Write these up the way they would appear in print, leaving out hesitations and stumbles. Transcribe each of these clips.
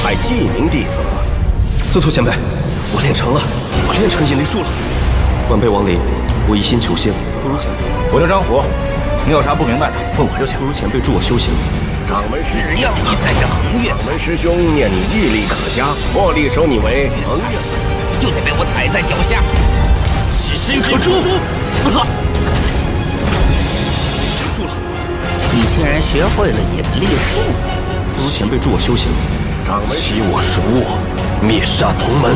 派记名弟子。司徒前辈，我练成了，我练成引力术了。晚辈王林，我一心求仙。不如前辈，我叫张虎，你有啥不明白的，问我就行。不如前辈助我修行。掌门师，只要你在这横越，掌门师兄念你毅力可嘉，破例收你为横越，就得被我踩在脚下。其身可诛。输了。你竟然学会了引力术！不如前辈助我修行。掌门欺我属我，灭杀同门。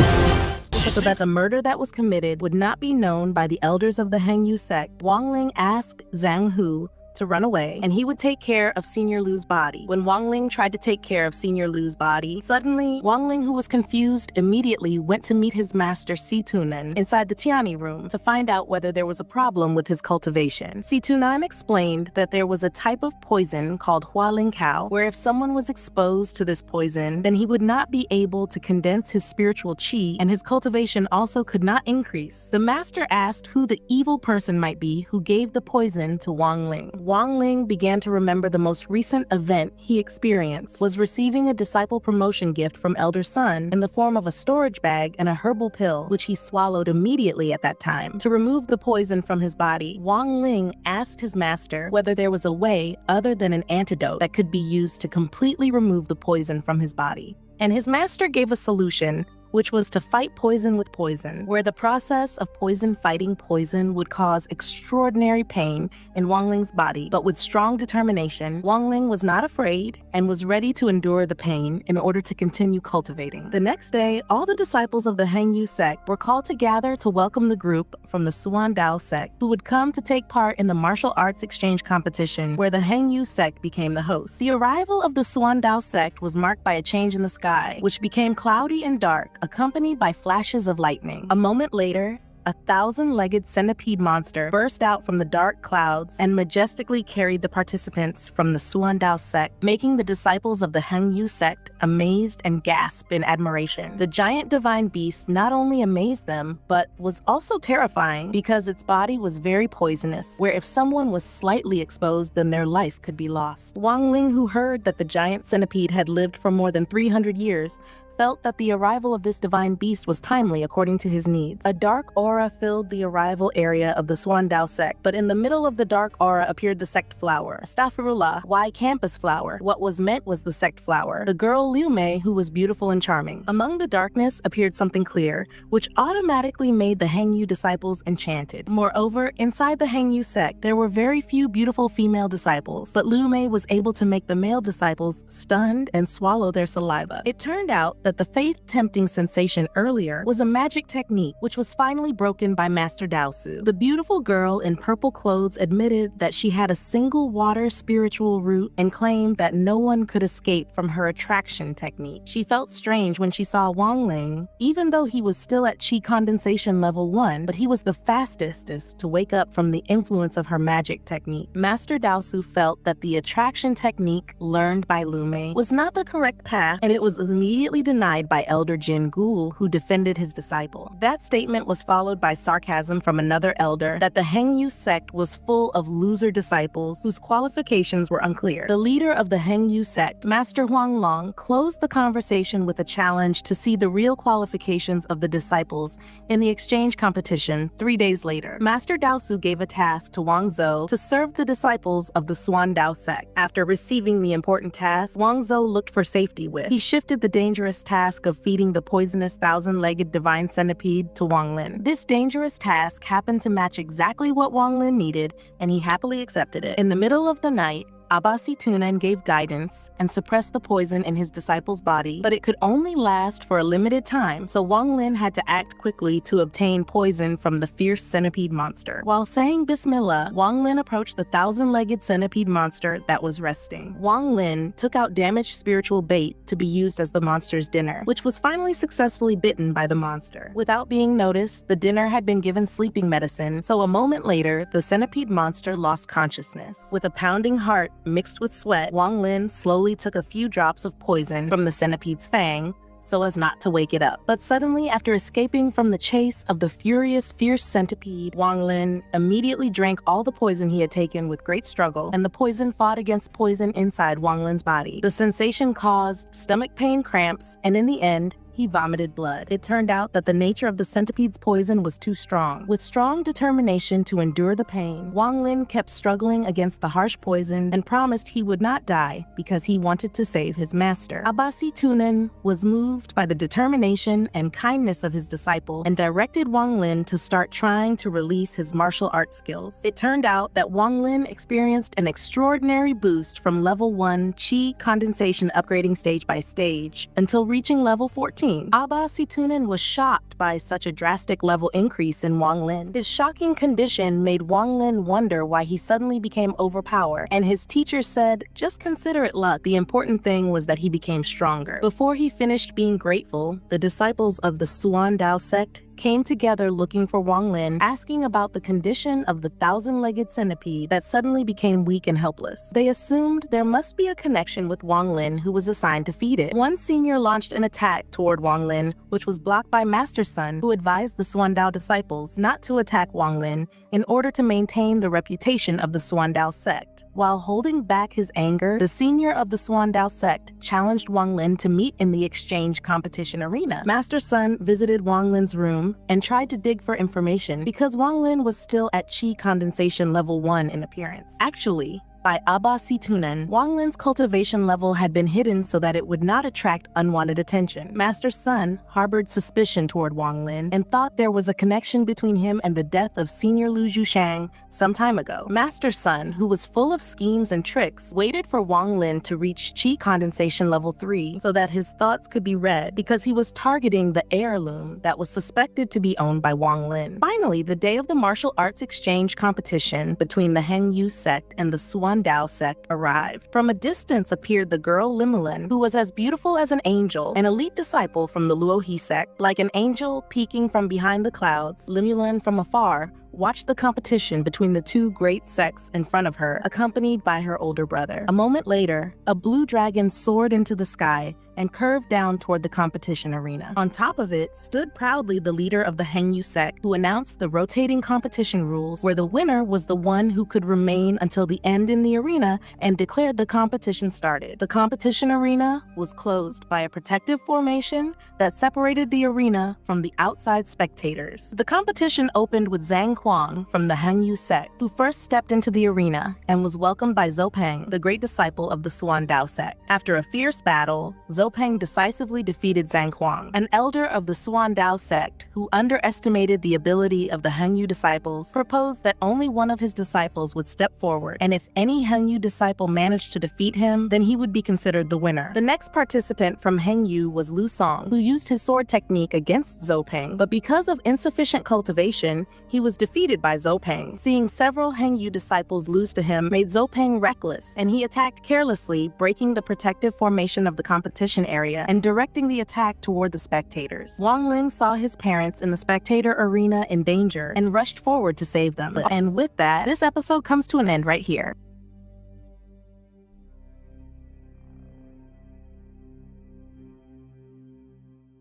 So that the murder that was committed would not be known by the elders of the Hengyu sect, Wang Lin asked Zhang Hu to run away, and he would take care of Senior Lu's body. When Wang Ling tried to take care of Senior Lu's body, suddenly, Wang Ling, who was confused, immediately went to meet his master Situnan inside the Xian Ni room to find out whether there was a problem with his cultivation. Situnan explained that there was a type of poison called Hualing Cow, where if someone was exposed to this poison, then he would not be able to condense his spiritual qi, and his cultivation also could not increase. The master asked who the evil person might be who gave the poison to Wang Ling. Wang Ling began to remember the most recent event he experienced was receiving a disciple promotion gift from Elder Sun in the form of a storage bag and a herbal pill, which he swallowed immediately at that time. To remove the poison from his body, Wang Ling asked his master whether there was a way other than an antidote that could be used to completely remove the poison from his body. And his master gave a solution, which was to fight poison with poison, where the process of poison fighting poison would cause extraordinary pain in Wang Ling's body. But with strong determination, Wang Ling was not afraid and was ready to endure the pain in order to continue cultivating. The next day, all the disciples of the Hengyu sect were called to gather to welcome the group from the Suandao sect, who would come to take part in the martial arts exchange competition, where the Hengyu sect became the host. The arrival of the Suandao sect was marked by a change in the sky, which became cloudy and dark, accompanied by flashes of lightning. A moment later, a 1,000-legged centipede monster burst out from the dark clouds and majestically carried the participants from the Suandao sect, making the disciples of the Hengyu sect amazed and gasp in admiration. The giant divine beast not only amazed them, but was also terrifying because its body was very poisonous, where if someone was slightly exposed, then their life could be lost. Wang Ling, who heard that the giant centipede had lived for more than 300 years, felt that the arrival of this divine beast was timely according to his needs. A dark aura filled the arrival area of the Suandao sect, but in the middle of the dark aura appeared the sect flower. Astaghfirullah, why campus flower? What was meant was the sect flower, the girl Liu Mei, who was beautiful and charming. Among the darkness appeared something clear, which automatically made the Hengyu disciples enchanted. Moreover, inside the Hengyu sect, there were very few beautiful female disciples, but Liu Mei was able to make the male disciples stunned and swallow their saliva. It turned out that the faith-tempting sensation earlier was a magic technique which was finally broken by Master Daosu. The beautiful girl in purple clothes admitted that she had a single water spiritual root and claimed that no one could escape from her attraction technique. She felt strange when she saw Wang Ling, even though he was still at Qi condensation level 1, but he was the fastest to wake up from the influence of her magic technique. Master Daosu felt that the attraction technique learned by Liu Mei was not the correct path, and it was immediately denied by Elder Jin Gul, who defended his disciple. That statement was followed by sarcasm from another elder that the Hengyu sect was full of loser disciples whose qualifications were unclear. The leader of the Hengyu sect, Master Huang Long, closed the conversation with a challenge to see the real qualifications of the disciples in the exchange competition 3 days later. Master Daosu gave a task to Wang Zhou to serve the disciples of the Suandao sect. After receiving the important task, Wang Zhou looked for safety with. He shifted the dangerous task of feeding the poisonous 1,000-legged divine centipede to Wang Lin. This dangerous task happened to match exactly what Wang Lin needed, and he happily accepted it. In the middle of the night, Abba Situnan gave guidance and suppressed the poison in his disciple's body, but it could only last for a limited time, so Wang Lin had to act quickly to obtain poison from the fierce centipede monster. While saying Bismillah, Wang Lin approached the 1,000-legged centipede monster that was resting. Wang Lin took out damaged spiritual bait to be used as the monster's dinner, which was finally successfully bitten by the monster. Without being noticed, the dinner had been given sleeping medicine, so a moment later, the centipede monster lost consciousness. With a pounding heart, mixed with sweat, Wang Lin slowly took a few drops of poison from the centipede's fang, so as not to wake it up. But suddenly, after escaping from the chase of the furious, fierce centipede, Wang Lin immediately drank all the poison he had taken with great struggle, and the poison fought against poison inside Wang Lin's body. The sensation caused stomach pain, cramps, and in the end, he vomited blood. It turned out that the nature of the centipede's poison was too strong. With strong determination to endure the pain, Wang Lin kept struggling against the harsh poison and promised he would not die because he wanted to save his master. Abasi Tunen was moved by the determination and kindness of his disciple and directed Wang Lin to start trying to release his martial arts skills. It turned out that Wang Lin experienced an extraordinary boost from level 1 Qi condensation upgrading stage by stage until reaching level 14. Abba Situnen was shocked by such a drastic level increase in Wang Lin. His shocking condition made Wang Lin wonder why he suddenly became overpowered, and his teacher said, "Just consider it luck. The important thing was that he became stronger." Before he finished being grateful, the disciples of the Suan Dao sect came together looking for Wang Lin, asking about the condition of the thousand-legged centipede that suddenly became weak and helpless. They assumed there must be a connection with Wang Lin, who was assigned to feed it. One senior launched an attack toward Wang Lin, which was blocked by Master Sun, who advised the Suan Dao disciples not to attack Wang Lin in order to maintain the reputation of the Suan Dao sect. While holding back his anger, the senior of the Suan Dao sect challenged Wang Lin to meet in the exchange competition arena. Master Sun visited Wang Lin's room and tried to dig for information because Wang Lin was still at Qi condensation level 1 in appearance. Actually, by Abba Situnen, Wang Lin's cultivation level had been hidden so that it would not attract unwanted attention. Master Sun harbored suspicion toward Wang Lin and thought there was a connection between him and the death of Senior Lu Zhushang some time ago. Master Sun, who was full of schemes and tricks, waited for Wang Lin to reach Qi condensation level 3 so that his thoughts could be read because he was targeting the heirloom that was suspected to be owned by Wang Lin. Finally, the day of the martial arts exchange competition between the Hengyu sect and the Suan Dao sect arrived. From a distance appeared the girl Limulan, who was as beautiful as an angel, an elite disciple from the Luohi sect. Like an angel peeking from behind the clouds, Limulan from afar watched the competition between the two great sects in front of her, accompanied by her older brother. A moment later, a blue dragon soared into the sky and curved down toward the competition arena. On top of it stood proudly the leader of the Hengyu sect, who announced the rotating competition rules, where the winner was the one who could remain until the end in the arena and declared the competition started. The competition arena was closed by a protective formation that separated the arena from the outside spectators. The competition opened with Zhang Huang from the Hengyu sect, who first stepped into the arena and was welcomed by Zhou Peng, the great disciple of the Suan Dao sect. After a fierce battle, Zhou Peng decisively defeated Zhang Huang, an elder of the Suan Dao sect who underestimated the ability of the Hengyu disciples, proposed that only one of his disciples would step forward, and if any Hengyu disciple managed to defeat him, then he would be considered the winner. The next participant from Hengyu was Lu Song, who used his sword technique against Zhou Peng, but because of insufficient cultivation, he was defeated by Zhou Peng. Seeing several Hengyu disciples lose to him made Zhou Peng reckless, and he attacked carelessly, breaking the protective formation of the competition area and directing the attack toward the spectators. Wang Lin saw his parents in the spectator arena in danger and rushed forward to save them. And with that, this episode comes to an end right here.